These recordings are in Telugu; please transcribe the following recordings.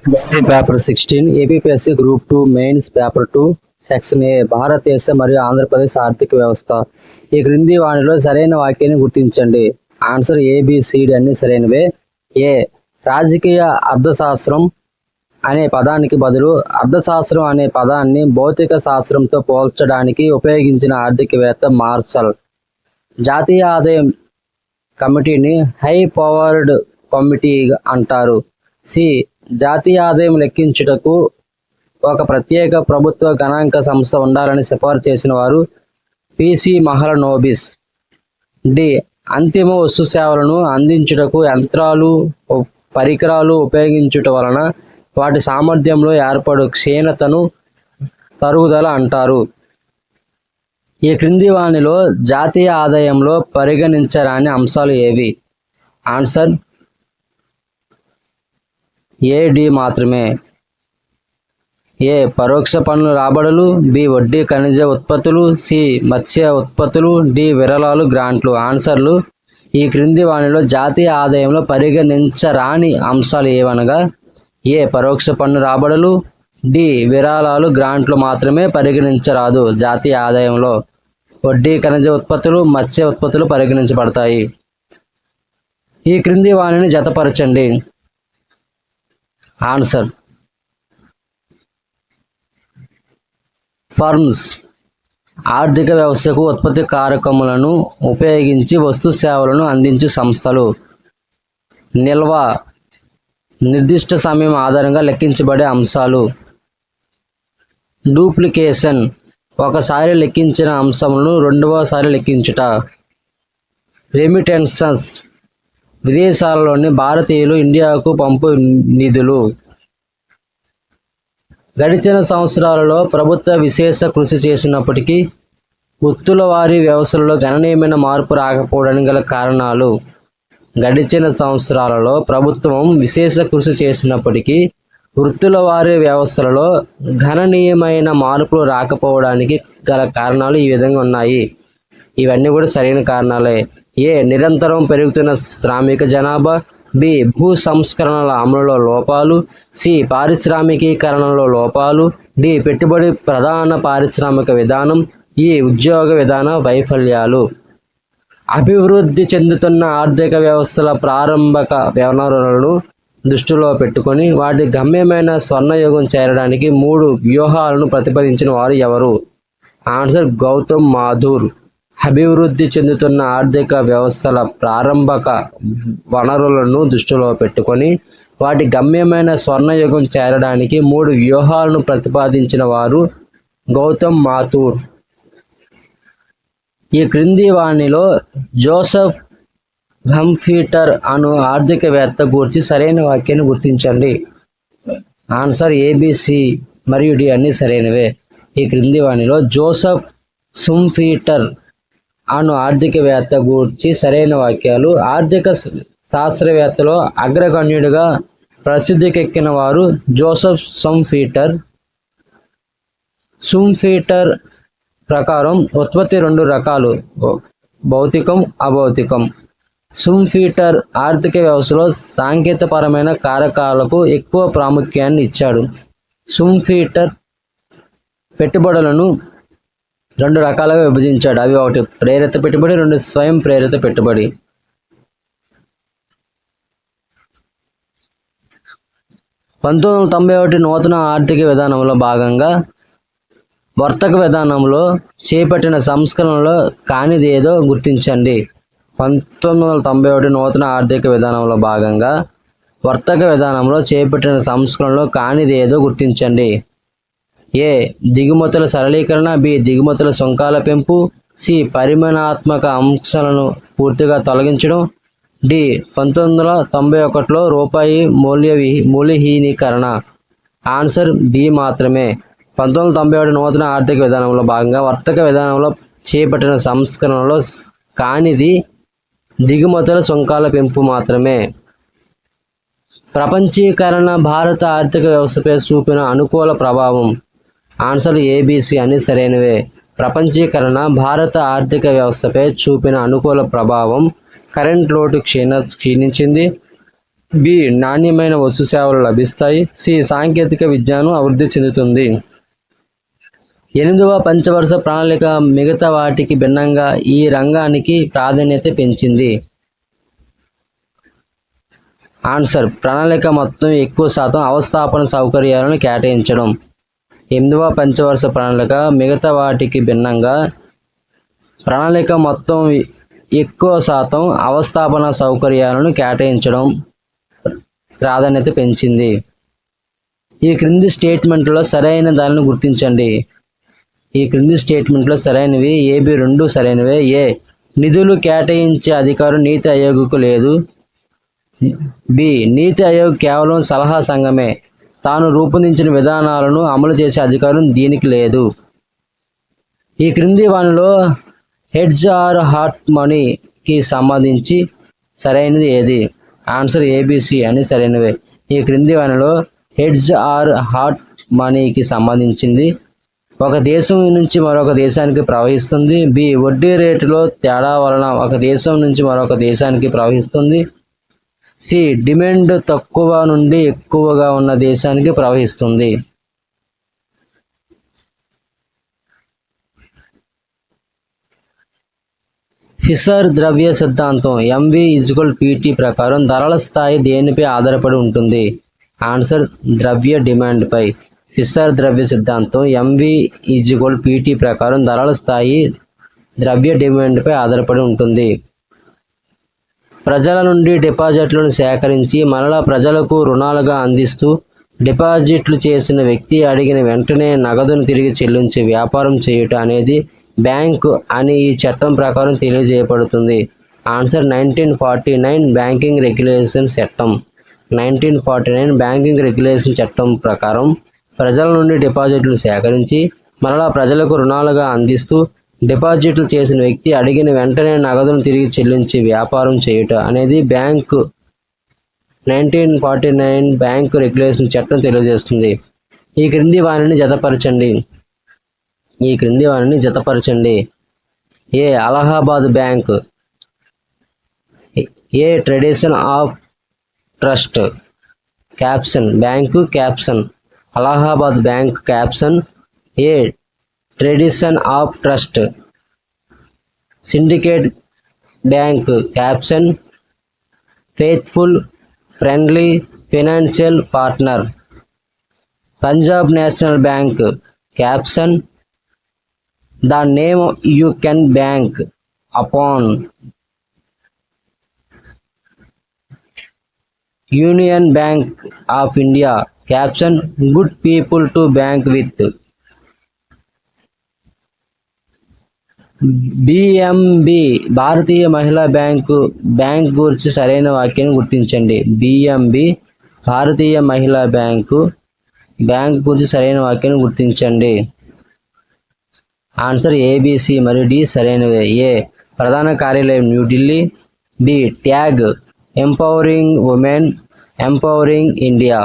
Paper 16 APSC group 2 mains paper 2 section ఏ భారతదేశ మరియు ఆంధ్రప్రదేశ్ ఆర్థిక వ్యవస్థ. ఈ క్రింది వాటిలో సరైన వాక్యాన్ని గుర్తించండి. ఆన్సర్ ఏబిసిడి అన్ని సరైనవే. ఏ రాజకీయ అర్థశాస్త్రం అనే పదానికి బదులు అర్థశాస్త్రం అనే పదాన్ని భౌతిక శాస్త్రంతో పోల్చడానికి ఉపయోగించిన ఆర్థికవేత్త మార్షల్. జాతీయ ఆదాయం కమిటీని హై పవర్డ్ కమిటీ అంటారు. సి జాతీయ ఆదాయం లెక్కించుటకు ఒక ప్రత్యేక ప్రభుత్వ గణాంక సంస్థ ఉండాలని సిఫార్సు చేసిన వారు పిసి మహలనోబిస్. డి అంతిమ వస్తు సేవలను అందించుటకు యంత్రాలు పరికరాలు ఉపయోగించుట వలన వాటి సామర్థ్యంలో ఏర్పడు క్షీణతను తరుగుదల అంటారు. ఈ క్రింది వానిలో జాతీయ ఆదాయంలో పరిగణించరాని అంశాలు ఏవి? ఆన్సర్ ఏడి మాత్రమే. ఏ పరోక్ష పన్ను రాబడులు, బి వడ్డీ ఖనిజ ఉత్పత్తులు, సి మత్స్య ఉత్పత్తులు, డి విరాళాలు గ్రాంట్లు. ఆన్సర్లు ఈ క్రింది వానిలో జాతీయ ఆదాయంలో పరిగణించరాని అంశాలు ఏవనగా ఏ పరోక్ష పన్ను రాబడులు, డి విరాళాలు గ్రాంట్లు మాత్రమే పరిగణించరాదు. జాతీయ ఆదాయంలో వడ్డీ ఖనిజ ఉత్పత్తులు, మత్స్య ఉత్పత్తులు పరిగణించబడతాయి. ఈ క్రింది వానిని జతపరచండి. ఆన్సర్ ఫర్మ్స్ ఆర్థిక వ్యవస్థకు ఉత్పత్తి కారకములను ఉపయోగించి వస్తు సేవలను అందించు సంస్థలు. నిల్వ నిర్దిష్ట సమయం ఆధారంగా లెక్కించబడే అంశాలు. డూప్లికేషన్ ఒకసారి లెక్కించిన అంశములను రెండవసారి లెక్కించుట. రెమిటెన్సెస్ విదేశాలలోని భారతీయులు ఇండియాకు పంపు నిధులు. గడిచిన సంవత్సరాలలో ప్రభుత్వ విశేష కృషి చేసినప్పటికీ వృత్తుల వారి వ్యవస్థలలో గణనీయమైన మార్పు రాకపోవడానికి గల కారణాలు. గడిచిన సంవత్సరాలలో ప్రభుత్వం విశేష కృషి చేసినప్పటికీ వృత్తుల వారి వ్యవస్థలలో గణనీయమైన మార్పులు రాకపోవడానికి గల కారణాలు ఈ విధంగా ఉన్నాయి. ఇవన్నీ కూడా సరైన కారణాలే. ఏ నిరంతరం పెరుగుతున్న శ్రామిక జనాభా, బి భూ సంస్కరణల అమలులో లోపాలు, సి పారిశ్రామికీకరణలో లోపాలు, డి పెట్టుబడి ప్రధాన పారిశ్రామిక విధానం, ఈ ఉద్యోగ విధాన వైఫల్యాలు. అభివృద్ధి చెందుతున్న ఆర్థిక వ్యవస్థల ప్రారంభక వనరులను దృష్టిలో పెట్టుకొని వాటి గమ్యమైన స్వర్ణయుగం చేరడానికి 3 వ్యూహాలను ప్రతిపాదించిన వారు ఎవరు? ఆన్సర్ గౌతమ్ మాథూర్. అభివృద్ధి చెందుతున్న ఆర్థిక వ్యవస్థల ప్రారంభక వనరులను దృష్టిలో పెట్టుకొని వాటి గమ్యమైన స్వర్ణయుగం చేరడానికి 3 వ్యూహాలను ప్రతిపాదించిన వారు గౌతమ్ మాథూర్. ఈ క్రింది వానిలో జోసెఫ్ గంఫీటర్ అను ఆర్థికవేత్త గూర్చి సరైన వాక్యాన్ని గుర్తించండి. ఆన్సర్ ఏబిసి మరియు డి అన్ని సరైనవే. ఈ క్రింది వానిలో జోసెఫ్ సుంఫీటర్ అను ఆర్థికవేత్త గూర్చి సరైన వాక్యాలు. ఆర్థిక శాస్త్రవేత్తలో అగ్రగణ్యుడిగా ప్రసిద్ధికెక్కిన వారు జోసెఫ్ సుంఫీటర్. సుంఫీటర్ ప్రకారం ఉత్పత్తి 2 రకాలు, భౌతికం, అభౌతికం. సుంఫీటర్ ఆర్థిక వ్యవస్థలో సాంకేతికపరమైన కారకాలకు ఎక్కువ ప్రాముఖ్యాన్ని ఇచ్చాడు. సుంఫీటర్ పెట్టుబడులను 2 రకాలుగా విభజించాడు. అవి 1 ప్రేరిత పెట్టుబడి, 2 స్వయం ప్రేరిత పెట్టుబడి. నూతన ఆర్థిక విధానంలో భాగంగా వర్తక విధానంలో చేపట్టిన సంస్కరణలో కానిదేదో గుర్తించండి. 1991 నూతన ఆర్థిక విధానంలో భాగంగా వర్తక విధానంలో చేపట్టిన సంస్కరణలో కానిదేదో గుర్తించండి. ఏ దిగుమతుల సరళీకరణ, బి దిగుమతుల సుంకాల పెంపు, సి పరిమాణాత్మక అంశాలను పూర్తిగా తొలగించడం, డి 1991లో రూపాయి మూల్యహీనీకరణ. ఆన్సర్ బి మాత్రమే. 1991 నూతన ఆర్థిక విధానంలో భాగంగా వర్తక విధానంలో చేపట్టిన సంస్కరణలో కానిది దిగుమతుల సుంకాల పెంపు మాత్రమే. ప్రపంచీకరణ భారత ఆర్థిక వ్యవస్థపై చూపిన అనుకూల ప్రభావం. ఆన్సర్ ఏబిసి అన్ని సరైనవే. ప్రపంచీకరణ భారత ఆర్థిక వ్యవస్థపై చూపిన అనుకూల ప్రభావం. కరెంట్ లోటు క్షీణించింది. బి నాణ్యమైన వస్తు సేవలు లభిస్తాయి. సి సాంకేతిక విజ్ఞానం అభివృద్ధి చెందుతుంది. 8వ పంచవర్ష ప్రణాళిక మిగతా వాటికి భిన్నంగా ఈ రంగానికి ప్రాధాన్యత పెంచింది. ఆన్సర్ ప్రణాళిక మొత్తం ఎక్కువ శాతం అవస్థాపన సౌకర్యాలను కేటాయించడం. 8వ పంచవర్ష ప్రణాళిక మిగతా వాటికి భిన్నంగా ప్రణాళిక మొత్తం ఎక్కువ శాతం అవస్థాపన సౌకర్యాలను కేటాయించడం ప్రాధాన్యత పెంచింది. ఈ క్రింది స్టేట్మెంట్లో సరైన దానిని గుర్తించండి. ఈ క్రింది స్టేట్మెంట్లో సరైనవి ఏబి రెండు సరైనవే. ఏ నిధులు కేటాయించే అధికారం నీతి ఆయోగ్కు లేదు. బి నీతి ఆయోగ్ కేవలం సలహా సంఘమే, తాను రూపొందించిన విధానాలను అమలు చేసే అధికారం దీనికి లేదు. ఈ క్రింది వానిలో హెడ్జ్ ఆర్ హాట్ మనీకి సంబంధించి సరైనది ఏది? ఆన్సర్ ఏబిసి అని సరైనవే. ఈ క్రింది వానిలో హెడ్జ్ ఆర్ హాట్ మనీకి సంబంధించింది ఒక దేశం నుంచి మరొక దేశానికి ప్రవహిస్తుంది. బి వడ్డీ రేటులో తేడా వలన ఒక దేశం నుంచి మరొక దేశానికి ప్రవహిస్తుంది. సి డిమాండ్ తక్కువ నుండి ఎక్కువగా ఉన్న దేశానికి ప్రవహిస్తుంది. ఫిషర్ ద్రవ్య సిద్ధాంతం MV=PT ప్రకారం ధరల స్థాయి దేనిపై ఆధారపడి ఉంటుంది? ఆన్సర్ ద్రవ్య డిమాండ్పై. ఫిషర్ ద్రవ్య సిద్ధాంతం MV=PT ప్రకారం ధరల స్థాయి ద్రవ్య డిమాండ్పై ఆధారపడి ఉంటుంది. ప్రజల నుండి డిపాజిట్లను సేకరించి మరలా ప్రజలకు రుణాలుగా అందిస్తూ డిపాజిట్లు చేసిన వ్యక్తి అడిగిన వెంటనే నగదును తిరిగి చెల్లించే వ్యాపారం చేయుట అనేది బ్యాంకు అని ఈ చట్టం ప్రకారం తెలియజేయబడుతుంది. ఆన్సర్ 1949 బ్యాంకింగ్ రెగ్యులేషన్ చట్టం. 1949 బ్యాంకింగ్ రెగ్యులేషన్ చట్టం ప్రకారం ప్రజల నుండి డిపాజిట్లు సేకరించి మరలా ప్రజలకు రుణాలుగా అందిస్తూ డిపాజిట్లు చేసిన వ్యక్తి అడిగిన వెంటనే నగదును తిరిగి చెల్లించి వ్యాపారం చేయుట అనేది 1949 బ్యాంకు రెగ్యులేషన్ చట్టం తెలియజేస్తుంది. ఈ క్రింది వానిని జతపరచండి. A Allahabad Bank. A tradition of trust. Caption bank caption Allahabad Bank caption. A tradition of trust. Syndicate Bank caption faithful friendly financial partner. Punjab National Bank caption the name you can bank upon. Union Bank of India caption good people to bank with. BMB Bharatiya Mahila Bank గురించి సరైన వాక్యాన్ని గుర్తించండి. బిఎంబి భారతీయ మహిళా బ్యాంక్ గురించి సరైన వాక్యాన్ని గుర్తించండి. ఆన్సర్ ఏబిసి మరియు డి సరైనవే. ఏ ప్రధాన కార్యాలయం New Delhi. B tag empowering women empowering India.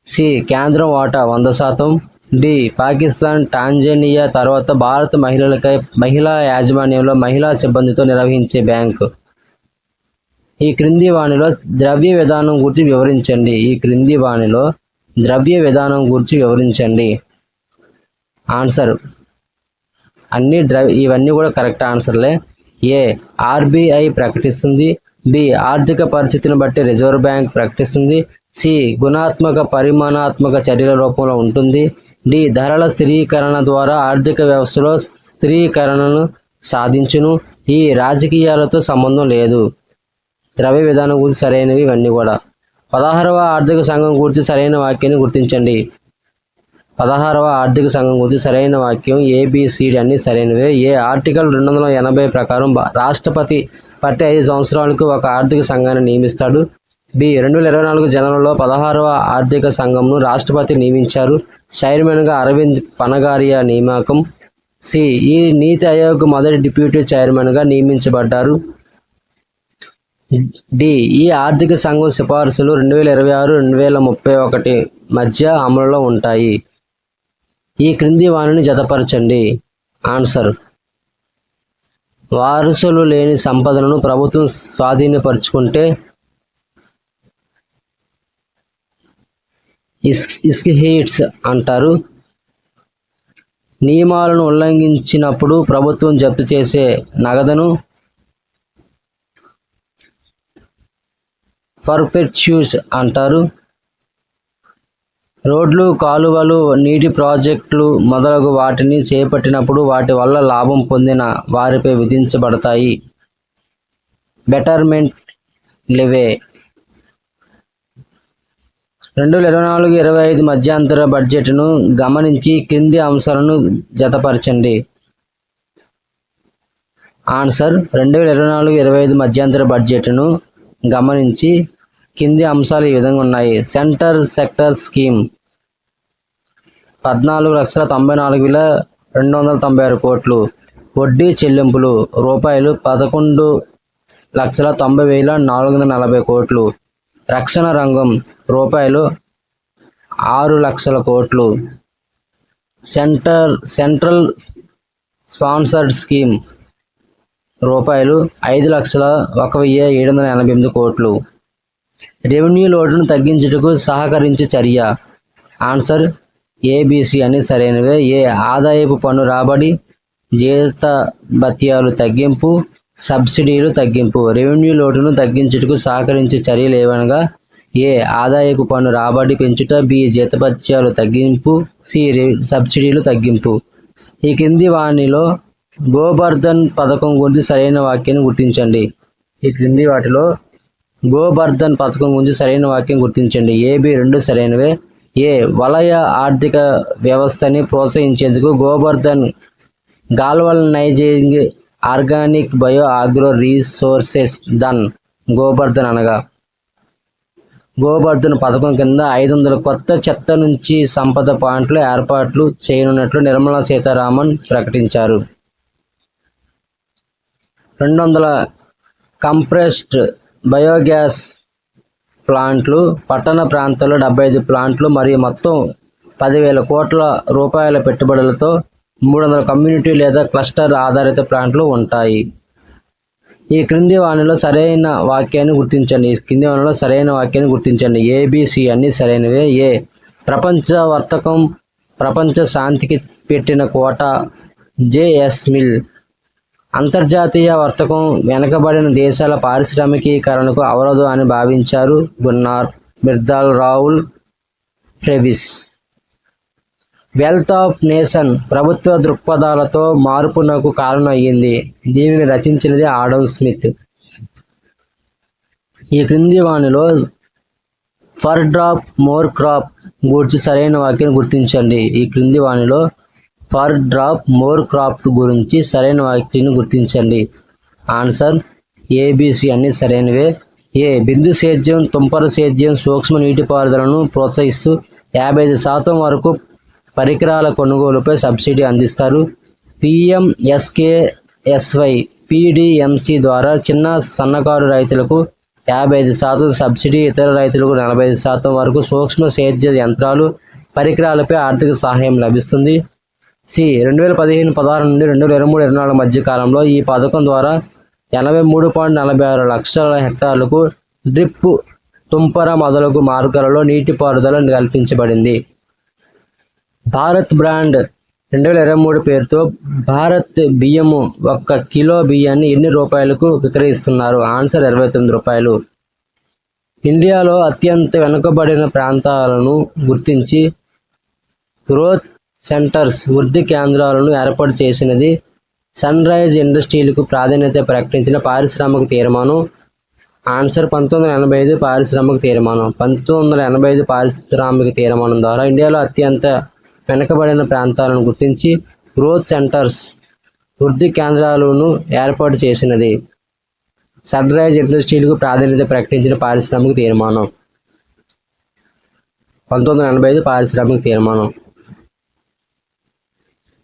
C కేంద్రం వాటా 100%. డి పాకిస్తాన్ టాంజానియా తర్వాత భారత మహిళా యాజమాన్యంలో మహిళా సిబ్బందితో నిర్వహించే బ్యాంకు. ఈ క్రింది వానిలో ద్రవ్య విధానం గురించి వివరించండి. ఆన్సర్ ఇవన్నీ కూడా కరెక్ట్ ఆన్సర్లే. ఏ ఆర్బీఐ ప్రకటిస్తుంది. బి ఆర్థిక పరిస్థితిని బట్టి రిజర్వ్ బ్యాంక్ ప్రకటిస్తుంది. సి గుణాత్మక పరిమాణాత్మక చర్యల రూపంలో ఉంటుంది. డి ధరల స్థిరీకరణ ద్వారా ఆర్థిక వ్యవస్థలో స్థిరీకరణను సాధించును. ఈ రాజకీయాలతో సంబంధం లేదు. ద్రవ్య విధానం గురించి సరైనవి ఇవన్నీ కూడా. 16వ ఆర్థిక సంఘం గురించి సరైన వాక్యాన్ని గుర్తించండి. 16వ ఆర్థిక సంఘం గురించి సరైన వాక్యం ఏబిసిడి అన్ని సరైనవే. ఏ ఆర్టికల్ 280 ప్రకారం రాష్ట్రపతి ప్రతి 5 సంవత్సరాలకు ఒక ఆర్థిక సంఘాన్ని నియమిస్తాడు. బి 2024 జనవరిలో 16వ ఆర్థిక సంఘంను రాష్ట్రపతి నియమించారు. చైర్మన్గా అరవింద్ పనగారియా నియామకం. సి ఈ నీతి ఆయోగ్ మొదటి డిప్యూటీ చైర్మన్గా నియమించబడ్డారు. డి ఈ ఆర్థిక సంఘం సిఫార్సులు 2026-2031 మధ్య అమలులో ఉంటాయి. ఈ క్రింది వానిని జతపరచండి. ఆన్సర్ వారసులు లేని సంపదలను ప్రభుత్వం స్వాధీనపరుచుకుంటే ఇస్కిహిట్స్ అంటారు. నియమాలను ఉల్లంఘించినప్పుడు ప్రభుత్వం జప్తు చేసే నగదును ఫర్ఫెక్ట్యూస్ అంటారు. రోడ్లు, కాలువలు, నీటి ప్రాజెక్టులు మొదలగు వాటిని చేపట్టినప్పుడు వాటి వల్ల లాభం పొందిన వారిపై విధించబడతాయి బెటర్మెంట్ లెవీ. 2024-25 మధ్యంతర బడ్జెట్ను గమనించి క్రింది అంశాలను జతపరచండి. ఆన్సర్ 2024-25 మధ్యంతర బడ్జెట్ను గమనించి కింది అంశాలు ఈ విధంగా ఉన్నాయి. సెంటర్ సెక్టర్ స్కీమ్ 14,94,296 కోట్లు. వడ్డీ చెల్లింపులు రూపాయలు 11,90,440 కోట్లు. రక్షణ రంగం రూపాయలు 6,00,000 కోట్లు. సెంట్రల్ స్పాన్సర్డ్ స్కీమ్ రూపాయలు 5,01,788 కోట్లు. రెవెన్యూ లోటును తగ్గించుటకు సహకరించే చర్య. ఆన్సర్ ఏబిసి అని సరైనవే. ఏ ఆదాయపు పన్ను రాబడి, జీతభత్యాలు తగ్గింపు, సబ్సిడీలు తగ్గింపు. రెవెన్యూ లోటును తగ్గించుటకు సహకరించే చర్యలు ఏవనగా ఏ ఆదాయపు పన్ను రాబడి పెంచుట, బి జీతభత్యాలు తగ్గింపు, సి సబ్సిడీలు తగ్గింపు. ఈ కింది వానిలో గోబర్ధన్ పథకం గురించి సరైన వాక్యాన్ని గుర్తించండి. ఈ క్రింది వాటిలో గోబర్ధన్ పథకం గురించి సరైన వాక్యం గుర్తించండి. ఏబి రెండు సరైనవే. ఏ వలయ ఆర్థిక వ్యవస్థని ప్రోత్సహించేందుకు Gobardhan galvanising organic bio agro resources Dhan. Gobardhan అనగా గోబర్ధన్ పథకం కింద 500 కొత్త చెత్త నుంచి సంపద పాయింట్లు ఏర్పాట్లు చేయనున్నట్లు నిర్మలా సీతారామన్ ప్రకటించారు. 200 కంప్రెస్డ్ బయోగ్యాస్ ప్లాంట్లు, పట్టణ ప్రాంతాల్లో 75 ప్లాంట్లు మరియు మొత్తం 10,000 కోట్ల రూపాయల పెట్టుబడులతో 300 కమ్యూనిటీ లేదా క్లస్టర్ ఆధారిత ప్లాంట్లు ఉంటాయి. ఈ క్రింది వానిలో సరైన వాక్యాన్ని గుర్తించండి. ఏబిసి అన్ని సరైనవే. ఏ ప్రపంచ వర్తకం ప్రపంచ శాంతికి పెట్టిన కోట. జేఎస్ మిల్ అంతర్జాతీయ వర్తకం వెనుకబడిన దేశాల పారిశ్రామికీకరణకు అవరోధం అని భావించారు Gunnar Myrdal Raul Prebisch. Wealth of nation ప్రభుత్వ దృక్పథాలతో మార్పునకు కారణం అయ్యింది. దీనిని రచించినది ఆడమ్ స్మిత్. ఈ క్రింది వానిలో ఫర్ డ్రాప్ మోర్ క్రాప్ గురించి సరైన వాక్యాన్ని గుర్తించండి. ఈ క్రింది వానిలో ఫర్ డ్రాప్ మోర్ క్రాప్ గురించి సరైన వాక్యాన్ని గుర్తించండి. ఆన్సర్ ఏబిసి అన్ని సరైనవే. ఏ బిందు సేద్యం, తుంపర సేద్యం, సూక్ష్మ నీటిపారుదలను ప్రోత్సహిస్తూ 55% వరకు పరికరాల కొనుగోలుపై సబ్సిడీ అందిస్తారు. పిఎంఎస్కేఎస్వై పిడిఎంసి ద్వారా చిన్న సన్నకారు రైతులకు 55% సబ్సిడీ, ఇతర రైతులకు 45% వరకు సూక్ష్మ సేద్య యంత్రాలు, పరికరాలపై ఆర్థిక సహాయం లభిస్తుంది. సి 2015-16 నుండి 2023-24 మధ్య కాలంలో ఈ పథకం ద్వారా 83.46 లక్షల హెక్టార్లకు డ్రిప్, తుంపర మొదలగు మార్గాలలో నీటిపారుదల కల్పించబడింది. భారత్ బ్రాండ్ 2023 పేరుతో భారత్ బియ్యము 1 కిలో బియ్యాన్ని ఎన్ని రూపాయలకు విక్రయిస్తున్నారు? ఆన్సర్ 29 రూపాయలు. ఇండియాలో అత్యంత వెనుకబడిన ప్రాంతాలను గుర్తించి గ్రోత్ సెంటర్స్ వృద్ధి కేంద్రాలను ఏర్పాటు చేసినది సన్ రైజ్ ఇండస్ట్రీలకు ప్రాధాన్యత ప్రకటించిన పారిశ్రామిక తీర్మానం. ఆన్సర్ 1985 పారిశ్రామిక తీర్మానం. 1985 పారిశ్రామిక తీర్మానం ద్వారా ఇండియాలో అత్యంత వెనుకబడిన ప్రాంతాలను గుర్తించి గ్రోత్ సెంటర్స్ వృద్ధి కేంద్రాలను ఏర్పాటు చేసినది సన్ రైజ్ ఇండస్ట్రీలకు ప్రాధాన్యత ప్రకటించిన పారిశ్రామిక తీర్మానం. 1985 పారిశ్రామిక తీర్మానం.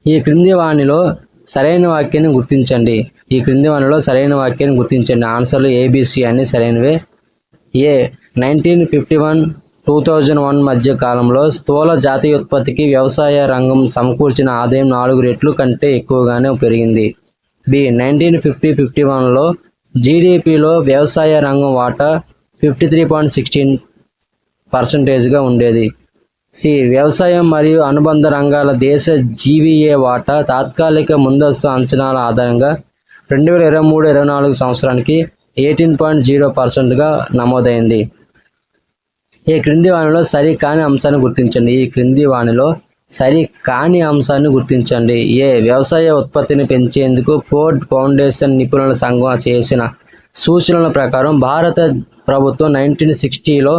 ఈ క్రింది వానిలో సరైన వాక్యాన్ని గుర్తించండి. ఆన్సర్లు ఏబిసి అన్ని సరైనవే. ఏ 1951-2001 మధ్య కాలంలో స్థూల జాతీయోత్పత్తికి వ్యవసాయ రంగం సమకూర్చిన ఆదాయం 4 రెట్లు కంటే ఎక్కువగానే పెరిగింది. బి 1950-51లో జీడిపిలో వ్యవసాయ రంగం వాటా 53.16%గా ఉండేది. సి వ్యవసాయం మరియు అనుబంధ రంగాల దేశ జీవీఏ వాటా తాత్కాలిక ముందస్తు అంచనాల ఆధారంగా 2023-24 సంవత్సరానికి 18.0%గా నమోదైంది. ఈ క్రింది వానిలో సరికాని అంశాన్ని గుర్తించండి. ఈ క్రింది వానిలో సరికాని అంశాన్ని గుర్తించండి. ఏ వ్యవసాయ ఉత్పత్తిని పెంచేందుకు ఫోర్డ్ ఫౌండేషన్ నిపుణుల సంఘం చేసిన సూచనల ప్రకారం భారత ప్రభుత్వం 1960లో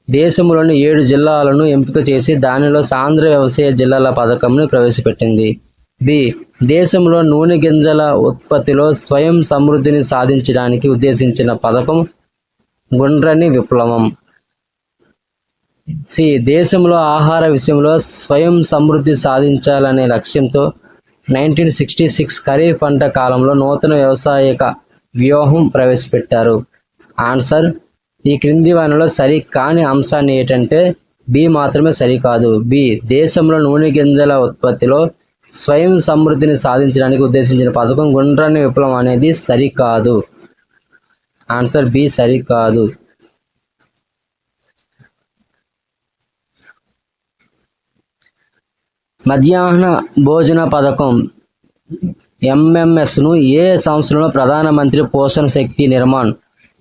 దేశంలోని 7 జిల్లాలను ఎంపిక చేసి దానిలో సాంద్ర వ్యవసాయ జిల్లాల పథకంను ప్రవేశపెట్టింది. బి దేశంలో నూనె గింజల ఉత్పత్తిలో స్వయం సమృద్ధిని సాధించడానికి ఉద్దేశించిన పథకం గుండ్రని విప్లవం. సి దేశంలో ఆహార విషయంలో స్వయం సమృద్ధి సాధించాలనే లక్ష్యంతో 1966 ఖరీఫ్ పంట కాలంలో నూతన వ్యవసాయక వ్యూహం ప్రవేశపెట్టారు. ఆన్సర్ ఈ క్రింది వానిలో సరికాని అంశాన్ని ఏంటంటే బి మాత్రమే సరికాదు. బి దేశంలో నూనె గింజల ఉత్పత్తిలో స్వయం సమృద్ధిని సాధించడానికి ఉద్దేశించిన పథకం గుండ్రని విప్లవం అనేది సరికాదు. ఆన్సర్ బి సరికాదు. మధ్యాహ్న భోజన పథకం ఎంఎంఎస్ను ఏ సంవత్సరంలో ప్రధానమంత్రి పోషణ శక్తి నిర్మాణ్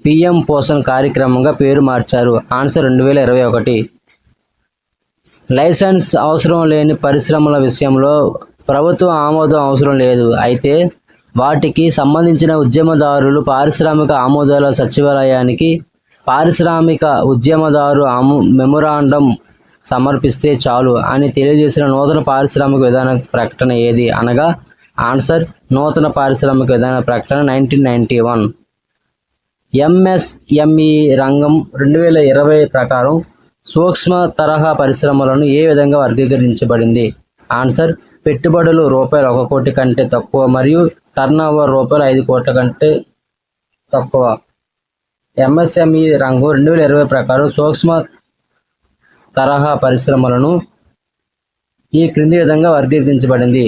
పిఎం పోషణ్ కార్యక్రమంగా పేరు మార్చారు? ఆన్సర్ 2021. లైసెన్స్ అవసరం లేని పరిశ్రమల విషయంలో ప్రభుత్వ ఆమోదం అవసరం లేదు. అయితే వాటికి సంబంధించిన ఉద్యమదారులు పారిశ్రామిక ఆమోదాల సచివాలయానికి పారిశ్రామిక ఉద్యమదారు మెమొరాండం సమర్పిస్తే చాలు అని తెలియజేసిన నూతన పారిశ్రామిక విధాన ప్రకటన ఏది అనగా ఆన్సర్ నూతన పారిశ్రామిక విధాన ప్రకటన 1991. ఎంఎస్ఎంఈ రంగం 2020 ప్రకారం సూక్ష్మ తరహా పరిశ్రమలను ఏ విధంగా వర్గీకరించబడింది? ఆన్సర్ పెట్టుబడులు రూపాయలు 1 కోటి కంటే తక్కువ మరియు టర్నోవర్ రూపాయలు 5 కోట్ల కంటే తక్కువ. ఎంఎస్ఎంఈ రంగం 2020 ప్రకారం సూక్ష్మ తరహా పరిశ్రమలను ఈ క్రింది విధంగా వర్గీకరించబడింది.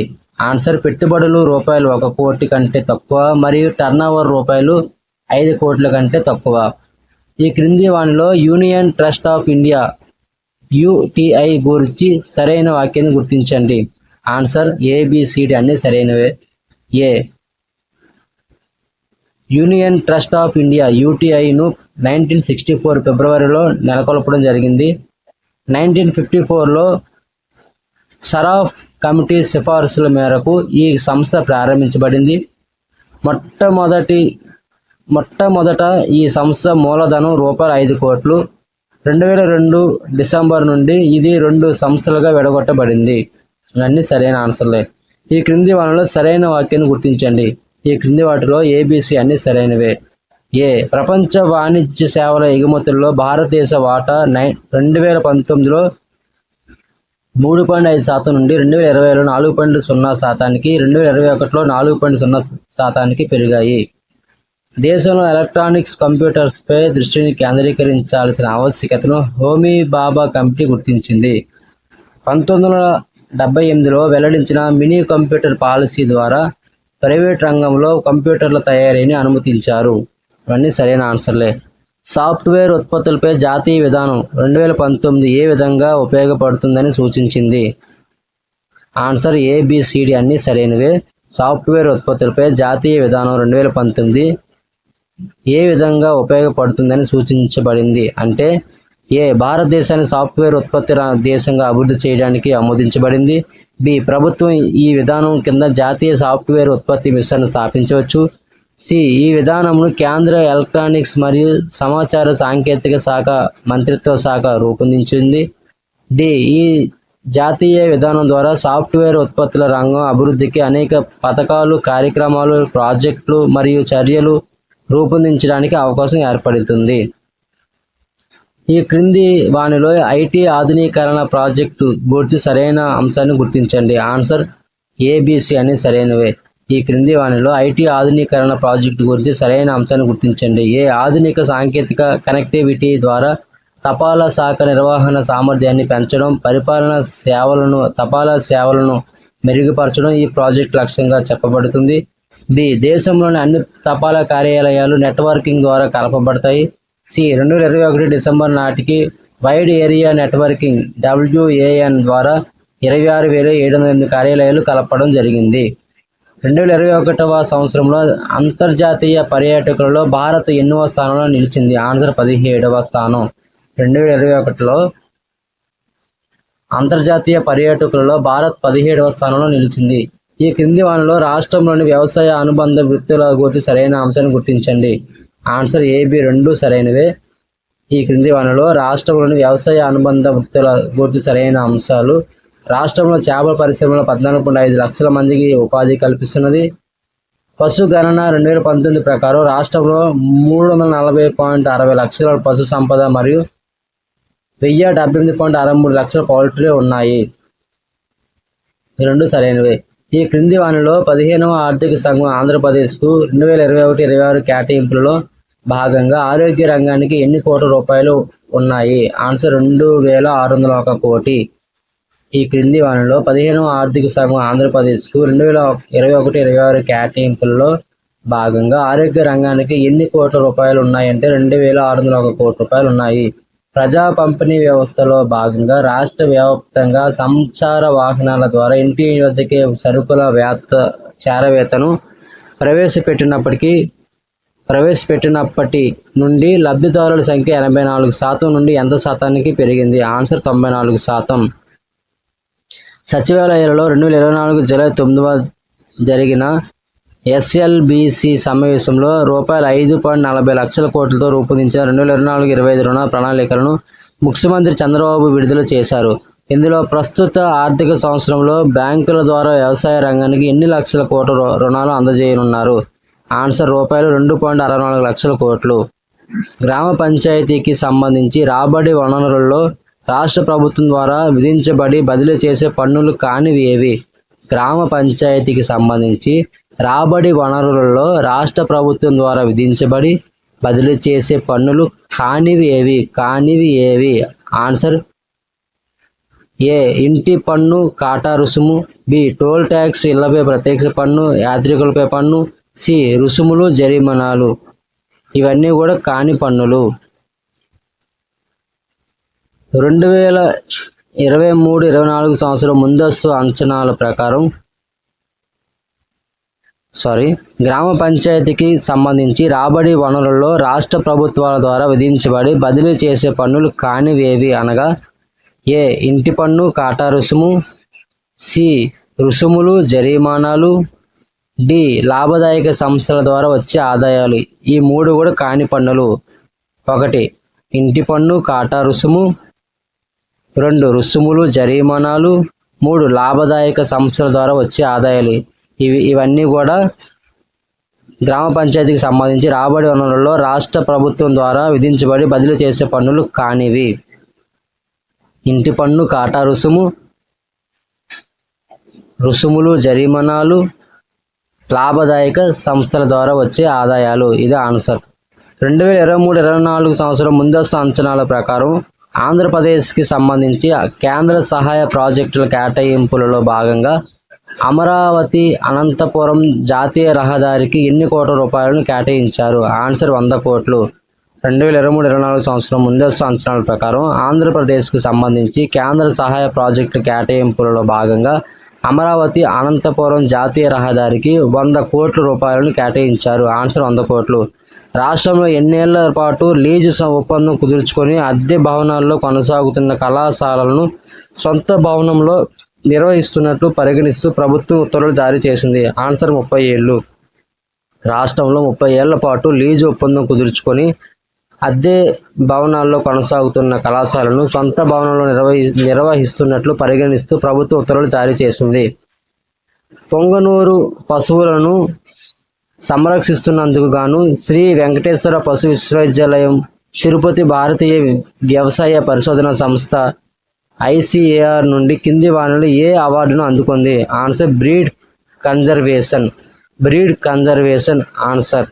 ఆన్సర్ పెట్టుబడులు రూపాయలు 1 కోటి కంటే తక్కువ మరియు టర్నోవర్ రూపాయలు 5 కోట్ల కంటే తక్కువ. ఈ క్రింది వానిలో union trust of India UTI గురించి సరైన వాక్యాన్ని గుర్తించండి. ఆన్సర్ ఏబిసిడి అన్ని సరైనవే. A union trust of India యూటీఐను 1964 ఫిబ్రవరిలో నెలకొల్పడం జరిగింది. 1954లో షరాఫ్ కమిటీ సిఫార్సుల మేరకు ఈ సంస్థ ప్రారంభించబడింది. మొట్టమొదట ఈ సంస్థ మూలధనం రూపాయలు 5 కోట్లు. 2002 డిసెంబర్ నుండి ఇది 2 సంస్థలుగా విడగొట్టబడింది. ఇవన్నీ సరైన ఆన్సర్లే. ఈ క్రింది వాటిలో సరైన వాక్యాన్ని గుర్తించండి. ఈ క్రింది వాటిలో ఏబిసి అన్ని సరైనవే. ఏ ప్రపంచ వాణిజ్య సేవల ఎగుమతుల్లో భారతదేశ వాటా 2019లో 3.5% నుండి 2020లో 4.0%కి 2021లో 4.0%కి పెరిగాయి. దేశంలో ఎలక్ట్రానిక్స్ కంప్యూటర్స్పై దృష్టిని కేంద్రీకరించాల్సిన ఆవశ్యకతను హోమీ బాబా కమిటీ గుర్తించింది. 1978లో వెల్లడించిన మినీ కంప్యూటర్ పాలసీ ద్వారా ప్రైవేట్ రంగంలో కంప్యూటర్ల తయారీని అనుమతించారు. ఇవన్నీ సరైన ఆన్సర్లే. సాఫ్ట్వేర్ ఉత్పత్తులపై జాతీయ విధానం 2019 ఏ విధంగా ఉపయోగపడుతుందని సూచించింది? ఆన్సర్ ఏబిసిడి అన్ని సరైనవే. సాఫ్ట్వేర్ ఉత్పత్తులపై జాతీయ విధానం 2019 ఏ విధంగా ఉపయోగపడుతుందని సూచించబడింది అంటే ఏ భారతదేశాన్ని సాఫ్ట్వేర్ ఉత్పత్తి దేశంగా అభివృద్ధి చేయడానికి ఆమోదించబడింది. బి ప్రభుత్వం ఈ విధానం కింద జాతీయ సాఫ్ట్వేర్ ఉత్పత్తి మిషన్ స్థాపించవచ్చు. సి ఈ విధానంను కేంద్ర ఎలక్ట్రానిక్స్ మరియు సమాచార సాంకేతిక శాఖ మంత్రిత్వ శాఖ రూపొందించింది. డి ఈ జాతీయ విధానం ద్వారా సాఫ్ట్వేర్ ఉత్పత్తుల రంగం అభివృద్ధికి అనేక పథకాలు, కార్యక్రమాలు, ప్రాజెక్టులు మరియు చర్యలు రూపొందించడానికి అవకాశం ఏర్పడుతుంది. ఈ క్రింది వానిలో ఐటీ ఆధునీకరణ ప్రాజెక్టు గురించి సరైన అంశాన్ని గుర్తించండి. ఆన్సర్ ఏబిసి అని సరైనవే. ఈ క్రింది వానిలో ఐటీ ఆధునీకరణ ప్రాజెక్టు గురించి సరైన అంశాన్ని గుర్తించండి. ఏ ఆధునిక సాంకేతిక కనెక్టివిటీ ద్వారా తపాలా శాఖ నిర్వహణ సామర్థ్యాన్ని పెంచడం, పరిపాలన సేవలను తపాలా సేవలను మెరుగుపరచడం ఈ ప్రాజెక్టు లక్ష్యంగా చెప్పబడుతుంది. బి దేశంలోని అన్ని తపాలా కార్యాలయాలు నెట్వర్కింగ్ ద్వారా కలపబడతాయి. సి 2021 డిసెంబర్ నాటికి వైడ్ ఏరియా నెట్వర్కింగ్ WAN ద్వారా 26,708 కార్యాలయాలు కలపడం జరిగింది. 2021వ సంవత్సరంలో అంతర్జాతీయ పర్యాటకులలో భారత్ ఎన్నవ స్థానంలో నిలిచింది? ఆన్సర్ 17వ స్థానం. 2021లో అంతర్జాతీయ పర్యాటకులలో భారత్ 17వ స్థానంలో నిలిచింది. ఈ క్రింది వానిలో రాష్ట్రంలోని వ్యవసాయ అనుబంధ వృత్తుల గురించి సరైన అంశాన్ని గుర్తించండి. ఆన్సర్ AB 2 సరైనవే. ఈ క్రింది వానిలో రాష్ట్రంలోని వ్యవసాయ అనుబంధ వృత్తుల గురించి సరైన అంశాలు: రాష్ట్రంలో చేపల పరిశ్రమలో 14.5 లక్షల మందికి ఉపాధి కల్పిస్తున్నది. పశు గణన 2019 ప్రకారం రాష్ట్రంలో 340.60 లక్షల పశు సంపద మరియు 1078.63 లక్షల పౌల్ట్రీ ఉన్నాయి. ఈ రెండు సరైనవే. ఈ క్రింది వానిలో 15వ ఆర్థిక సంఘం ఆంధ్రప్రదేశ్కు 2021-26 కేటాయింపులలో భాగంగా ఆరోగ్య రంగానికి ఎన్ని కోట్ల రూపాయలు ఉన్నాయి? ఆన్సర్ 2,601 కోటి. ఈ క్రింది వానిలో 15వ ఆర్థిక సంఘం ఆంధ్రప్రదేశ్కు 2021-26 కేటాయింపులలో భాగంగా ఆరోగ్య రంగానికి ఎన్ని కోట్ల రూపాయలు ఉన్నాయంటే 2,601 కోట్ల రూపాయలు ఉన్నాయి. ప్రజా పంపిణీ వ్యవస్థలో భాగంగా రాష్ట్ర వ్యాప్తంగా సంచార వాహనాల ద్వారా ఇంటి వద్దకే సరుకుల చేరవేతను ప్రవేశపెట్టినప్పటి నుండి లబ్ధిదారుల సంఖ్య 84% నుండి ఎంత శాతానికి పెరిగింది? ఆన్సర్ 94%. సచివాలయాలలో 2024 జూలై 9వ జరిగిన SLBC సమావేశంలో రూపాయలు 5.40 లక్షల కోట్లతో రూపొందించిన 2024-25 రుణ ప్రణాళికలను ముఖ్యమంత్రి చంద్రబాబు విడుదల చేశారు. ఇందులో ప్రస్తుత ఆర్థిక సంవత్సరంలో బ్యాంకుల ద్వారా వ్యవసాయ రంగానికి ఎన్ని లక్షల కోట్ల రుణాలు అందజేయనున్నారు? ఆన్సర్ రూపాయలు 2.64 లక్షల కోట్లు. గ్రామ పంచాయతీకి సంబంధించి రాబడి వనరుల్లో రాష్ట్ర ప్రభుత్వం ద్వారా విధించబడి బదిలీ చేసే పన్నులు కానివి ఏవి? గ్రామ పంచాయతీకి సంబంధించి రాబడి వనరులలో రాష్ట్ర ప్రభుత్వం ద్వారా విధించబడి బదిలీ చేసే పన్నులు కానివి ఏవి? ఆన్సర్ ఏ ఇంటి పన్ను, కాటా రుసుము, బి టోల్ ట్యాక్స్, ఇళ్లపై ప్రత్యక్ష పన్ను, యాత్రికులపై పన్ను, సి రుసుములు, జరిమానాలు. ఇవన్నీ కూడా కాని పన్నులు. 2023-24 సంవత్సరం ముందస్తు అంచనాల ప్రకారం గ్రామ పంచాయతీకి సంబంధించి రాబడి వనరుల్లో రాష్ట్ర ప్రభుత్వాల ద్వారా విధించబడి బదిలీ చేసే పన్నులు కానివి ఏవి అనగా ఏ ఇంటి పన్ను, కాటా రుసుము, సి రుసుములు, జరిమానాలు, డి లాభదాయక సంస్థల ద్వారా వచ్చే ఆదాయాలు. ఈ మూడు కూడా కాని పన్నులు. 1 ఇంటి పన్ను, కాటా రుసుము, 2 రుసుములు, జరిమానాలు, 3 లాభదాయక సంస్థల ద్వారా వచ్చే ఆదాయాలు. ఇవన్నీ కూడా గ్రామ పంచాయతీకి సంబంధించి రాబడి వనరుల్లో రాష్ట్ర ప్రభుత్వం ద్వారా విధించబడి బదిలీ చేసే పన్నులు కానివి. ఇంటి పన్ను, కాటా రుసుము, రుసుములు, జరిమానాలు, లాభదాయక సంస్థల ద్వారా వచ్చే ఆదాయాలు. ఇది ఆన్సర్. 2023-24 సంవత్సరం ముందస్తు అంచనాల ప్రకారం ఆంధ్రప్రదేశ్కి సంబంధించి కేంద్ర సహాయ ప్రాజెక్టుల కేటాయింపులలో భాగంగా అమరావతి అనంతపురం జాతీయ రహదారికి ఎన్ని కోట్ల రూపాయలను కేటాయించారు? ఆన్సర్ 100 కోట్లు. 2023-24 సంవత్సరం ముందస్తు అంచనాల ప్రకారం ఆంధ్రప్రదేశ్కు సంబంధించి కేంద్ర సహాయ ప్రాజెక్టుల కేటాయింపులలో భాగంగా అమరావతి అనంతపురం జాతీయ రహదారికి 100 కోట్ల రూపాయలను కేటాయించారు. ఆన్సర్ 100 కోట్లు. రాష్ట్రంలో ఎన్నేళ్ల పాటు లీజు ఒప్పందం కుదుర్చుకొని అద్దె భవనాల్లో కొనసాగుతున్న కళాశాలలను సొంత భవనంలో నిర్వహిస్తున్నట్లు పరిగణిస్తూ ప్రభుత్వం ఉత్తర్వులు జారీ చేసింది? ఆన్సర్ 30 ఏళ్ళు. రాష్ట్రంలో 30 ఏళ్ల పాటు లీజు ఒప్పందం కుదుర్చుకొని అద్దె భవనాల్లో కొనసాగుతున్న కళాశాలను సొంత భవనంలో నిర్వహిస్తున్నట్లు పరిగణిస్తూ ప్రభుత్వం ఉత్తర్వులు జారీ చేసింది. పొంగనూరు పశువులను సంరక్షిస్తున్నందుకు గాను శ్రీ వెంకటేశ్వర పశు విశ్వవిద్యాలయం తిరుపతి భారతీయ వ్యవసాయ పరిశోధన సంస్థ ICAR నుండి కింది వానిలో ఏ అవార్డును అందుకుంది? Answer breed conservation. ఆన్సర్.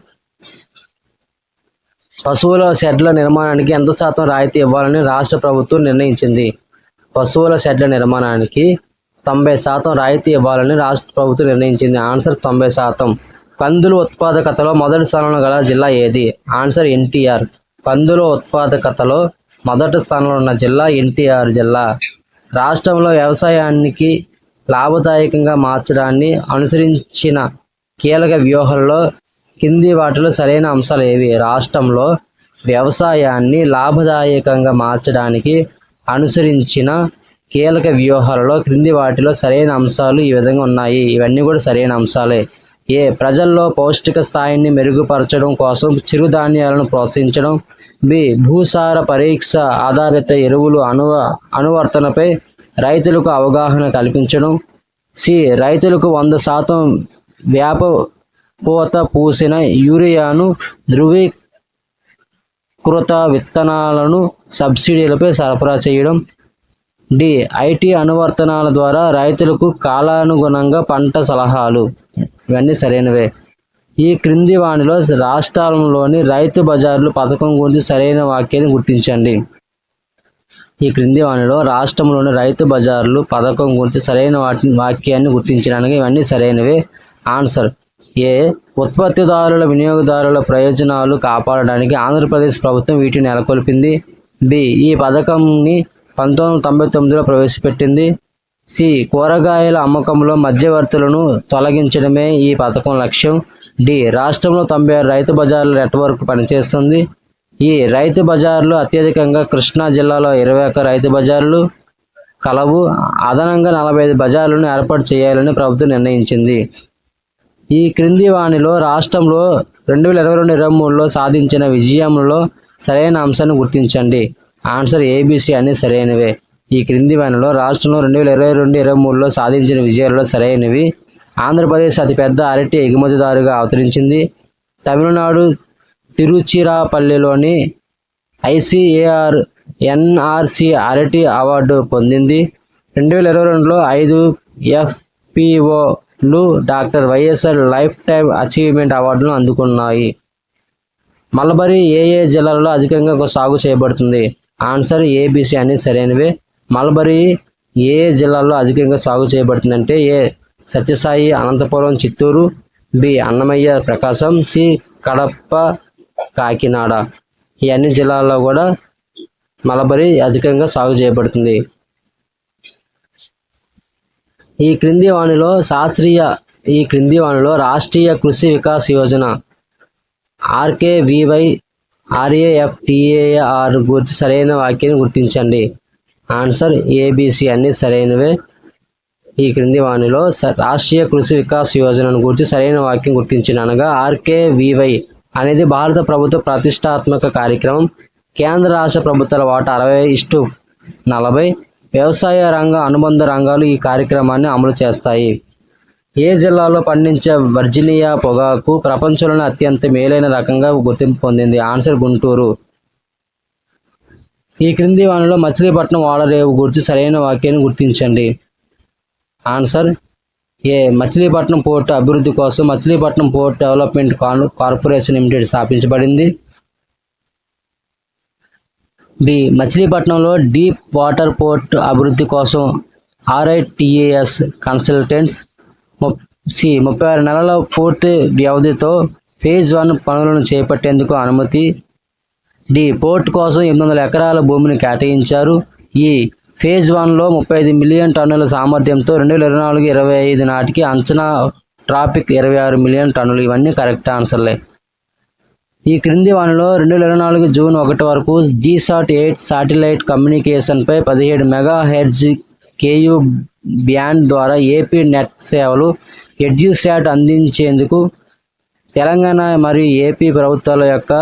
పశువుల షెడ్ల నిర్మాణానికి ఎంత శాతం రాయితీ ఇవ్వాలని రాష్ట్ర ప్రభుత్వం నిర్ణయించింది? పశువుల షెడ్ల నిర్మాణానికి 90% రాయితీ ఇవ్వాలని రాష్ట్ర ప్రభుత్వం నిర్ణయించింది. ఆన్సర్ 90%. కందుల ఉత్పాదకతలో మొదటి స్థానంలో గల జిల్లా ఏది? Answer NTR. కందుల ఉత్పాదకతలో మొదటి స్థానంలో ఉన్న జిల్లా ఎన్టీఆర్ జిల్లా. రాష్ట్రంలో వ్యవసాయానికి లాభదాయకంగా మార్చడాన్ని అనుసరించిన కీలక వ్యూహాల్లో కింది వాటిలో సరైన అంశాలు ఏవి? రాష్ట్రంలో వ్యవసాయాన్ని లాభదాయకంగా మార్చడానికి అనుసరించిన కీలక వ్యూహాలలో క్రింది వాటిలో సరైన అంశాలు ఈ విధంగా ఉన్నాయి. ఇవన్నీ కూడా సరైన అంశాలే. ప్రజల్లో పౌష్టిక స్థాయిని మెరుగుపరచడం కోసం చిరుధాన్యాలను ప్రోత్సహించడం. భూసార పరీక్ష ఆధారిత ఎరువులు అనువర్తనపై రైతులకు అవగాహన కల్పించడం. రైతులకు 100% వేప పూత పూసిన యూరియాను ధృవీకృత విత్తనాలను సబ్సిడీలపై సరఫరా చేయడం. ఐటీ అనువర్తనాల ద్వారా రైతులకు కాలానుగుణంగా పంట సలహాలు. ఇవన్నీ సరైనవే. ఈ క్రింది వానిలో రాష్ట్రంలోని రైతు బజార్లు పథకం గురించి సరైన వాక్యాన్ని గుర్తించండి. ఈ క్రింది వానిలో రాష్ట్రంలోని రైతు బజార్లు పథకం గురించి సరైన వాక్యాన్ని గుర్తించడానికి ఇవన్నీ సరైనవే. ఆన్సర్ ఉత్పత్తిదారుల వినియోగదారుల ప్రయోజనాలు కాపాడడానికి ఆంధ్రప్రదేశ్ ప్రభుత్వం వీటిని నెలకొల్పింది. ఈ పథకంని 1999లో ప్రవేశపెట్టింది. కూరగాయల అమ్మకంలో మధ్యవర్తులను తొలగించడమే ఈ పథకం లక్ష్యం. రాష్ట్రంలో 96 రైతు బజార్ల నెట్వర్క్ పనిచేస్తుంది. ఈ రైతు బజార్లు అత్యధికంగా కృష్ణా జిల్లాలో 21 రైతు బజార్లు కలవు. అదనంగా 45 బజార్లను ఏర్పాటు చేయాలని ప్రభుత్వం నిర్ణయించింది. ఈ క్రింది వానిలో రాష్ట్రంలో 2022-23లో సాధించిన విజయంలో సరైన అంశాన్ని గుర్తించండి. ఆన్సర్ ABC అన్ని సరైనవే. ఈ క్రింది వానిలో రాష్ట్రంలో 2022-23లో సాధించిన విజయాలలో సరైనవి. ఆంధ్రప్రదేశ్ అతిపెద్ద అరటి ఎగుమతిదారుగా అవతరించింది. తమిళనాడు తిరుచిరాపల్లిలోని ICAR NRC అరటి అవార్డు పొందింది. 2022లో 5 FPOలు doctor YSR life time achievement అవార్డులను అందుకున్నాయి. మల్బరీ ఏ జిల్లాలలో అధికంగా సాగు చేయబడుతుంది? ఆన్సర్ ABC అన్ని సరైనవే. మల్బరీ ఏ జిల్లాలో అధికంగా సాగు చేయబడుతుందంటే సత్యసాయి, అనంతపురం, చిత్తూరు, అన్నమయ్య, ప్రకాశం, కడప, కాకినాడ. ఈ అన్ని జిల్లాల్లో కూడా మల్బరీ అధికంగా సాగు చేయబడుతుంది. ఈ క్రింది వానిలో రాష్ట్రీయ కృషి వికాస్ యోజన RKVY RAFTAR గురించి సరైన వాక్యాన్ని గుర్తించండి. ఆన్సర్ ABC అన్ని సరైనవే. ఈ క్రింది వానిలో రాష్ట్రీయ కృషి వికాస్ యోజనను గురించి సరైన వాక్యం గుర్తించిన అనగా RKVY అనేది భారత ప్రభుత్వ ప్రతిష్టాత్మక కార్యక్రమం. కేంద్ర రాష్ట్ర ప్రభుత్వాల వాటా 60:40. వ్యవసాయ రంగ అనుబంధ రంగాలు ఈ కార్యక్రమాన్ని అమలు చేస్తాయి. ఏ జిల్లాలో పండించే వర్జీనియా పొగాకు ప్రపంచంలోనే అత్యంత మేలైన రకంగా గుర్తింపు పొందింది? ఆన్సర్ గుంటూరు. ఈ క్రింది వానిలో మచిలీపట్నం ఓడరేవు గురించి సరైన వాక్యాన్ని గుర్తించండి. ఆన్సర్ మచిలీపట్నం పోర్టు అభివృద్ధి కోసం Machilipatnam port development corporation limited స్థాపించబడింది. మచిలీపట్నంలో డీప్ వాటర్ పోర్ట్ అభివృద్ధి కోసం RITAS కన్సల్టెంట్స్ 36 నెలల పూర్తి వ్యవధితో ఫేజ్ 1 పనులను చేపట్టేందుకు అనుమతి. పోర్ట్ కోసం 800 ఎకరాల భూమిని కేటాయించారు. ఈ ఫేజ్ 1లో 35 మిలియన్ టన్నుల సామర్థ్యంతో 2024-25 నాటికి అంచనా ట్రాఫిక్ 26 మిలియన్ టన్నులు. ఇవన్నీ కరెక్ట్ ఆన్సర్లే. ఈ క్రింది వానిలో 2024 జూన్ 1 వరకు GSAT-8 శాటిలైట్ కమ్యూనికేషన్పై 17 MHz KU బ్యాండ్ ద్వారా ఏపీ నెట్ సేవలు ఎడ్యుశాట్ అందించేందుకు తెలంగాణ మరియు ఏపీ ప్రభుత్వాల యొక్క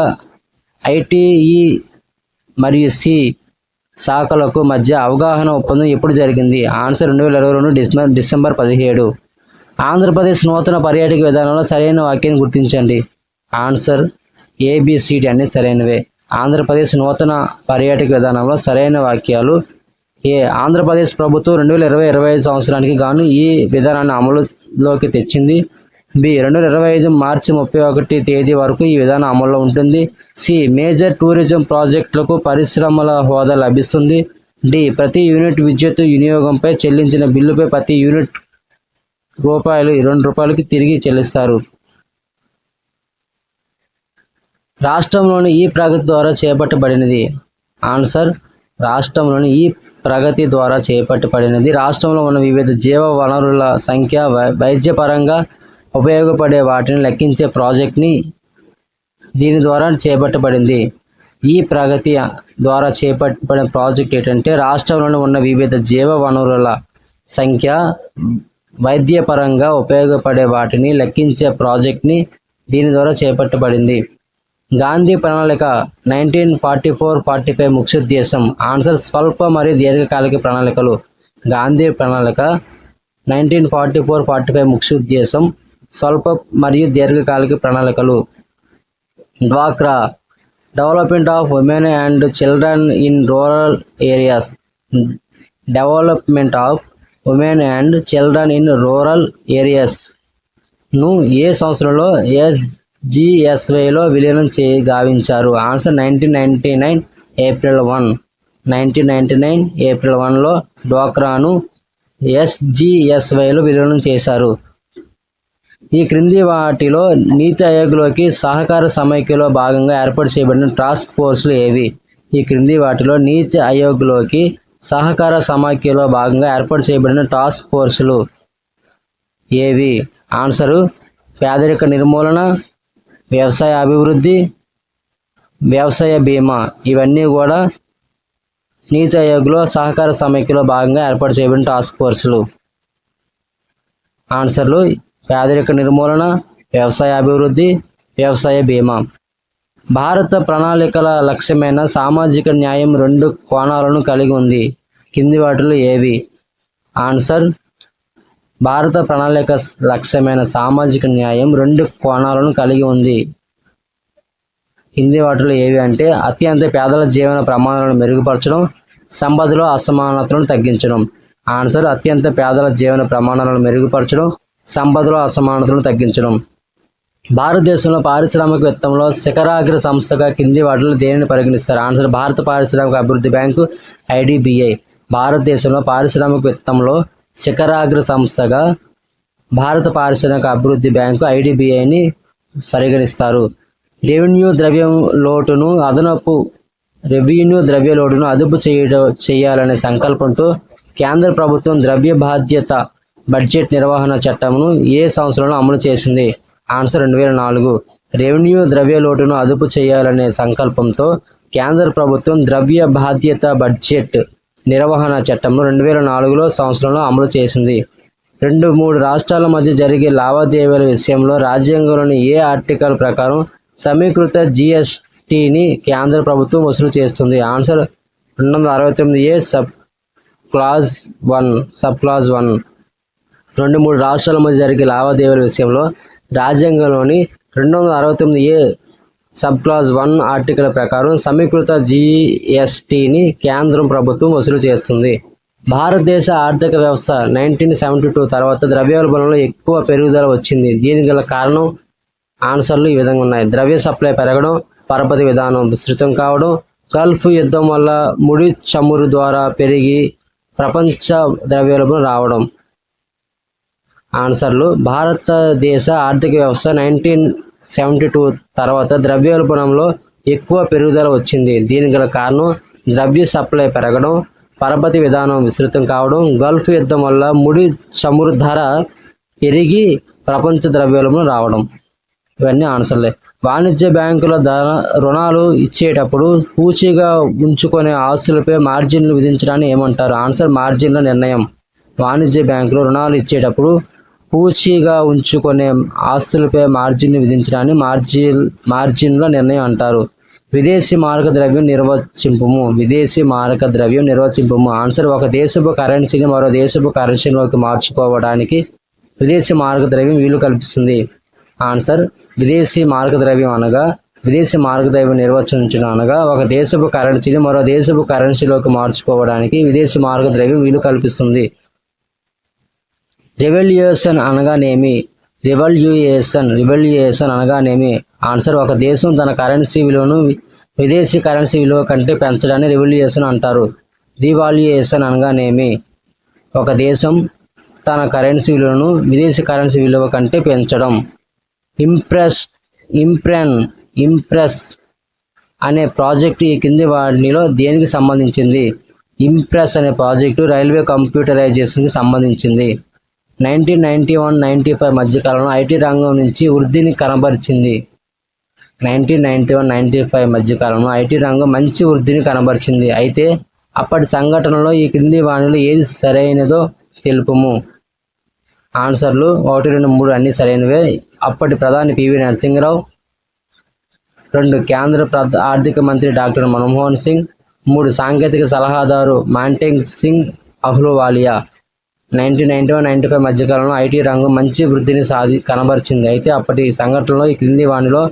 ITE మరియు శాఖలకు మధ్య అవగాహన ఒప్పందం ఎప్పుడు జరిగింది? Answer 2022 December 17. ఆంధ్రప్రదేశ్ నూతన పర్యాటక విధానంలో సరైన వాక్యాన్ని గుర్తించండి. ఆన్సర్ ABCD అన్ని సరైనవే. ఆంధ్రప్రదేశ్ నూతన పర్యాటక విధానంలో సరైన వాక్యాలు ఆంధ్రప్రదేశ్ ప్రభుత్వం 2020-25 సంవత్సరానికి గాను ఈ విధానాన్ని అమలులోకి తెచ్చింది. 2025 మార్చి 31 తేదీ వరకు ఈ విధానం అమల్లో ఉంటుంది. మేజర్ టూరిజం ప్రాజెక్టులకు పరిశ్రమల హోదా లభిస్తుంది. ప్రతి యూనిట్ విద్యుత్ వినియోగంపై చెల్లించిన బిల్లుపై ప్రతి యూనిట్ ₹2 తిరిగి చెల్లిస్తారు. రాష్ట్రంలోని ఈ ప్రగతి ద్వారా చేపట్టబడినది? ఆన్సర్ రాష్ట్రంలోని ఈ ప్రగతి ద్వారా చేపట్టబడినది. రాష్ట్రంలో ఉన్న వివిధ జీవ వనరుల సంఖ్య, వైద్యపరంగా ఉపయోగపడే వాటిని లెక్కించే ప్రాజెక్ట్ని దీని ద్వారా చేపట్టబడింది. ఈ ప్రగతి ద్వారా చేపట్టబడిన ప్రాజెక్ట్ ఏంటంటే రాష్ట్రంలో ఉన్న వివిధ జీవ వనరుల సంఖ్య, వైద్యపరంగా ఉపయోగపడే వాటిని లెక్కించే ప్రాజెక్ట్ని దీని ద్వారా చేపట్టబడింది. గాంధీ ప్రణాళిక 1944-45 ముఖ్యోద్దేశం. ఆన్సర్ స్వల్ప మరియు దీర్ఘకాలిక ప్రణాళికలు. గాంధీ ప్రణాళిక 1944-45 ముఖ్యోద్దేశం స్వల్ప మరియు దీర్ఘకాలిక ప్రణాళికలు. డ్వాక్రా, development of women and children in rural areas. Development of women and children in rural ఏరియాస్ను ఏ సంవత్సరంలో SGSYలో విలీనం గావించారు? Answer 1999 April 1. 1999 ఏప్రిల్ 1లో డ్వాక్రాను SGSYలో విలీనం చేశారు. ఈ క్రింది వాటిలో నీతి ఆయోగ్లోకి సహకార సమైక్యలో భాగంగా ఏర్పాటు చేయబడిన టాస్క్ ఫోర్సులు ఏవి? ఈ క్రింది వాటిలో నీతి ఆయోగ్లోకి సహకార సమైక్యలో భాగంగా ఏర్పాటు చేయబడిన టాస్క్ ఫోర్సులు ఏవి? ఆన్సరు పేదరిక నిర్మూలన, వ్యవసాయ అభివృద్ధి, వ్యవసాయ బీమా. ఇవన్నీ కూడా నీతి ఆయోగ్లో సహకార సమైక్యలో భాగంగా ఏర్పాటు చేయబడిన టాస్క్ ఫోర్సులు. ఆన్సర్లు పేదరిక నిర్మూలన, వ్యవసాయ అభివృద్ధి, వ్యవసాయ బీమా. భారత ప్రణాళికల లక్ష్యమైన సామాజిక న్యాయం 2 కోణాలను కలిగి ఉంది. కింది వాటిలో ఏవి? ఆన్సర్ భారత ప్రణాళిక లక్ష్యమైన సామాజిక న్యాయం 2 కోణాలను కలిగి ఉంది. కింది వాటిలో ఏవి అంటే అత్యంత పేదల జీవన ప్రమాణాలను మెరుగుపరచడం, సంపదలో అసమానతలను తగ్గించడం. ఆన్సర్ అత్యంత పేదల జీవన ప్రమాణాలను మెరుగుపరచడం, సంపదలో అసమానతలను తగ్గించడం. భారతదేశంలో పారిశ్రామికవేత్తంలో శిఖరాగ్ర సంస్థగా కింది వాటిలో దేనిని పరిగణిస్తారు? ఆన్సర్ భారత పారిశ్రామిక అభివృద్ధి బ్యాంకు IDBI. భారతదేశంలో పారిశ్రామికవేత్తంలో శిఖరాగ్ర సంస్థగా భారత పారిశ్రామిక అభివృద్ధి బ్యాంకు IDBIని పరిగణిస్తారు. రెవెన్యూ ద్రవ్య లోటును అదుపు చేయాలనే సంకల్పంతో కేంద్ర ప్రభుత్వం ద్రవ్య బాధ్యత బడ్జెట్ నిర్వహణ చట్టంను ఏ సంవత్సరంలో అమలు చేసింది? ఆన్సర్ 2004. రెవెన్యూ ద్రవ్య లోటును అదుపు చేయాలనే సంకల్పంతో కేంద్ర ప్రభుత్వం ద్రవ్య బాధ్యత బడ్జెట్ నిర్వహణ చట్టంను 2004 సంవత్సరంలో అమలు చేసింది. 2-3 రాష్ట్రాల మధ్య జరిగే లావాదేవీల విషయంలో రాజ్యాంగంలోని ఏ ఆర్టికల్ ప్రకారం సమీకృత GSTని కేంద్ర ప్రభుత్వం వసూలు చేస్తుంది? Answer 269A sub clause 1. 2-3 రాష్ట్రాల మధ్య జరిగే లావాదేవీల విషయంలో రాజ్యాంగంలోని 269A సబ్ క్లాజ్ 1 ఆర్టికల్ ప్రకారం సమీకృత GSTని కేంద్ర ప్రభుత్వం వసూలు చేస్తుంది. భారతదేశ ఆర్థిక వ్యవస్థ 1972 తర్వాత ద్రవ్యోల్బణంలో ఎక్కువ పెరుగుదల వచ్చింది. దీనికి గల కారణం? ఆన్సర్లు ఈ విధంగా ఉన్నాయి. ద్రవ్య సప్లై పెరగడం, పరపతి విధానం విస్తృతం కావడం, గల్ఫ్ యుద్ధం వల్ల ముడి చమురు ద్వారా పెరిగి ప్రపంచ ద్రవ్యోల్బణం రావడం. ఆన్సర్లు భారతదేశ ఆర్థిక వ్యవస్థ 1972 తర్వాత ద్రవ్యోల్బణంలో ఎక్కువ పెరుగుదల వచ్చింది. దీనికి గల కారణం ద్రవ్య సప్లై పెరగడం, పరపతి విధానం విస్తృతం కావడం, గల్ఫ్ యుద్ధం వల్ల ముడి చమురు ధర పెరిగి ప్రపంచ ద్రవ్యోల్బణం రావడం. ఇవన్నీ ఆన్సర్లే. వాణిజ్య బ్యాంకుల రుణాలు ఇచ్చేటప్పుడు పూచీగా ఉంచుకునే ఆస్తులపై మార్జిన్లు విధించడాన్ని ఏమంటారు? ఆన్సర్ మార్జిన్ల నిర్ణయం. వాణిజ్య బ్యాంకులు రుణాలు ఇచ్చేటప్పుడు పూచీగా ఉంచుకునే ఆస్తులపై మార్జిన్లు విధించడాన్ని మార్జిన్ల నిర్ణయం అంటారు. విదేశీ మారక ద్రవ్యం నిర్వచింపుము. ఆన్సర్ ఒక దేశపు కరెన్సీని మరో దేశపు కరెన్సీలోకి మార్చుకోవడానికి విదేశీ మారక ద్రవ్యం వీలు కల్పిస్తుంది. ఆన్సర్ విదేశీ మారక ద్రవ్యం నిర్వచించడం అనగా ఒక దేశపు కరెన్సీని మరో దేశపు కరెన్సీలోకి మార్చుకోవడానికి విదేశీ మారక ద్రవ్యం వీలు కల్పిస్తుంది. రెవల్యూషన్ అనగానేమి? అనగానేమి? ఆన్సర్ ఒక దేశం తన కరెన్సీ విలువను విదేశీ కరెన్సీ విలువ కంటే పెంచడాన్ని రెవల్యూషన్ అంటారు. రివాల్యుయేషన్ అనగానేమి? ఒక దేశం తన కరెన్సీ విలువను విదేశీ కరెన్సీ విలువ కంటే పెంచడం. అనే ప్రాజెక్టు ఈ కింది వాటిలో దేనికి సంబంధించింది? ఇంప్రెస్ అనే ప్రాజెక్టు రైల్వే కంప్యూటరైజేషన్కి సంబంధించింది. 1991-95 మధ్యకాలంలో ఐటీ రంగం నుంచి వృద్ధిని కనబరిచింది. 1991-95 మధ్యకాలంలో ఐటీ రంగం మంచి వృద్ధిని కనబరిచింది. అయితే అప్పటి సంఘటనలో ఈ క్రింది వాటిలో ఏది సరైనదో తెలుపుము. ఆన్సర్లు 1, 2, 3 అన్ని సరైనవే. అప్పటి ప్రధాని పివి నరసింహరావు. 2 కేంద్ర ఆర్థిక మంత్రి డాక్టర్ మన్మోహన్ సింగ్. 3 సాంకేతిక సలహాదారు మాంటేగ్ సింగ్ అహ్లూవాలియా. 1991-95 మధ్యకాలంలో ఐటీ రంగం మంచి వృద్ధిని కనబరిచింది. అయితే అప్పటి సంఘటనలో ఈ క్రింది వాటిలో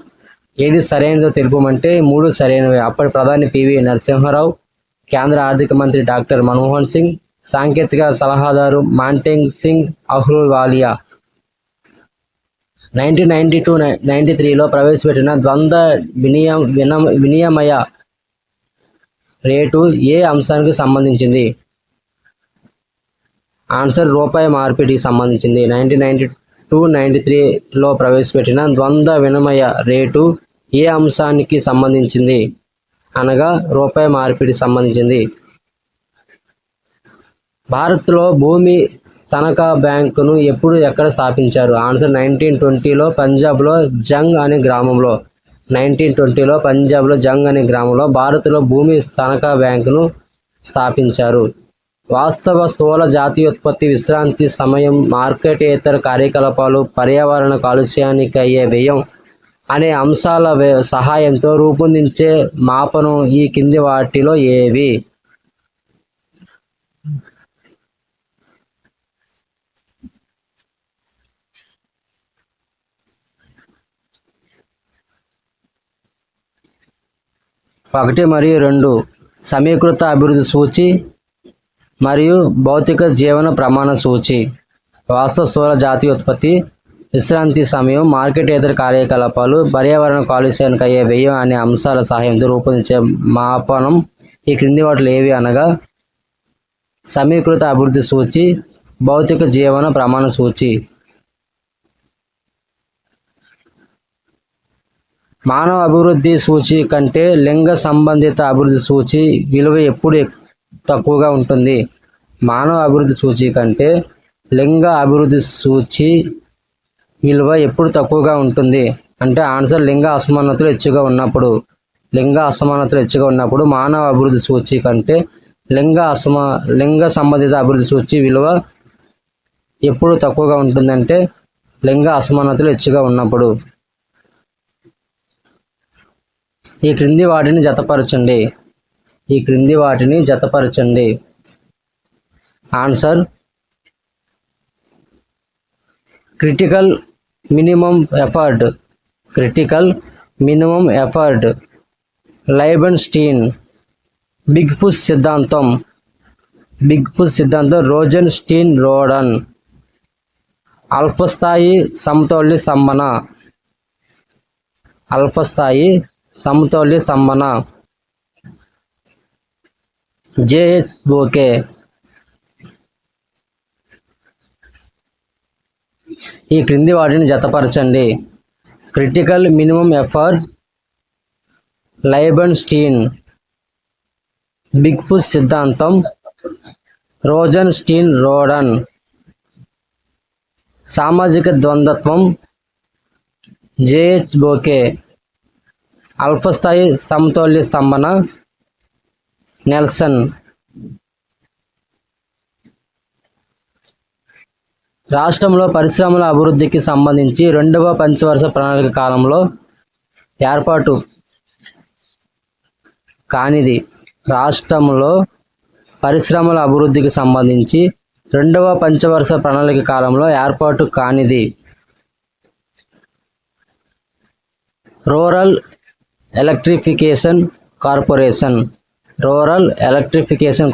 ఏది సరైనదో తెలుపమంటే 3 సరైనవే. అప్పటి ప్రధాని పివి నరసింహారావు, కేంద్ర ఆర్థిక మంత్రి డాక్టర్ మన్మోహన్ సింగ్, సాంకేతిక సలహాదారు మాంటేగ్ సింగ్ అహ్లూవాలియా. 1992-93లో ప్రవేశపెట్టిన ద్వంద్వ వినిమయ రేటు ఏ అంశానికి సంబంధించింది? ఆన్సర్ రూపాయి మార్పిడికి సంబంధించింది. 1992-93లో ప్రవేశపెట్టిన ద్వంద్వ వినిమయ రేటు ఏ అంశానికి సంబంధించింది అనగా రూపాయి మార్పిడికి సంబంధించింది. భారత్లో భూమి తనఖా బ్యాంకును ఎక్కడ స్థాపించారు? ఆన్సర్ 1920లో పంజాబ్లో జంగ్ అనే గ్రామంలో. 1920లో పంజాబ్లో జంగ్ అనే గ్రామంలో భారత్లో భూమి తనఖా బ్యాంకును స్థాపించారు. వాస్తవ స్థూల జాతీయోత్పత్తి, విశ్రాంతి సమయం, మార్కెటేతర కార్యకలాపాలు, పర్యావరణ కాలుష్యానికి అయ్యే వ్యయం అనే అంశాల సహాయంతో రూపొందించే మాపనం ఈ కింది వాటిలో ఏవి? ఒకటి మరియు 2 సమీకృత అభివృద్ధి సూచి మరియు భౌతిక జీవన ప్రమాణ సూచి. వాస్తవ స్థూల జాతీయోత్పత్తి, విశ్రాంతి సమయం, మార్కెటేతర కార్యకలాపాలు, పర్యావరణ కాలుష్యానికి అయ్యే వ్యయం అనే అంశాల సహాయంతో రూపొందించే మాపనం ఈ క్రింది వాటిలో ఏవి అనగా సమీకృత అభివృద్ధి సూచి, భౌతిక జీవన ప్రమాణ సూచి. మానవ అభివృద్ధి సూచి కంటే లింగ సంబంధిత అభివృద్ధి సూచి విలువ ఎప్పుడు తక్కువగా ఉంటుంది? మానవ అభివృద్ధి సూచి కంటే లింగ అభివృద్ధి సూచి విలువ ఎప్పుడు తక్కువగా ఉంటుంది అంటే ఆన్సర్ లింగ అసమానతలు ಹೆಚ್ಚుగా ఉన్నప్పుడు మానవ అభివృద్ధి సూచి కంటే లింగ సంబంధిత అభివృద్ధి సూచి విలువ ఎప్పుడు తక్కువగా ఉంటుందంటే లింగ అసమానతలు ಹೆಚ್ಚుగా ఉన్నప్పుడు. ఈ క్రింది వాటిని జతపరచండి. Answer critical minimum effort, Leibenstein, big push సిద్ధాంతం, రోజెన్స్టీన్ రోడన్, అల్పస్థాయి సమతౌల్య స్తంభన, జేహెచ్ బోకే. ఈ క్రింది వాటిని జతపరచండి. Critical minimum effort, Leibenstein, big push సిద్ధాంతం, రోజెన్స్టీన్ రోడన్. సామాజిక ద్వంద్వత్వం, జేహెచ్ బోకే. అల్పస్థాయి సమతౌల్య స్తంభన, నెల్సన్. రాష్ట్రంలో పరిశ్రమల అభివృద్ధికి సంబంధించి 2వ పంచవర్ష ప్రణాళిక కాలంలో ఏర్పాటు కానిది. రాష్ట్రంలో పరిశ్రమల అభివృద్ధికి సంబంధించి 2వ పంచవర్ష ప్రణాళిక కాలంలో ఏర్పాటు కానిది. రూరల్ ఎలక్ట్రిఫికేషన్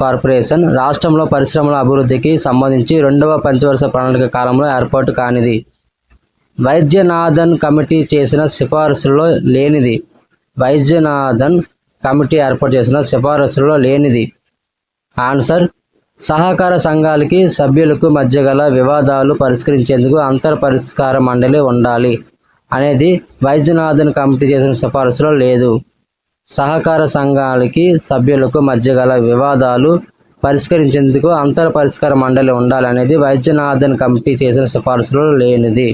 కార్పొరేషన్ రాష్ట్రంలో పరిశ్రమల అభివృద్ధికి సంబంధించి 2వ పంచవర్ష ప్రణాళిక కాలంలో ఏర్పాటు కానిది. వైద్యనాథన్ కమిటీ చేసిన సిఫారసుల్లో లేనిది. ఆన్సర్ సహకార సంఘాలకి సభ్యులకు మధ్య గల వివాదాలు పరిష్కరించేందుకు అంతర్ పరిష్కార మండలి ఉండాలి అనేది వైద్యనాథన్ కమిటీ చేసిన సిఫారసులో లేదు. సహకార సంఘాలకి సభ్యులకు మధ్య గల వివాదాలు పరిష్కరించేందుకు అంతర పరిష్కార మండలి ఉండాలనేది వైద్యనాథన్ కమిటీ చేసిన సిఫార్సులో లేనిది.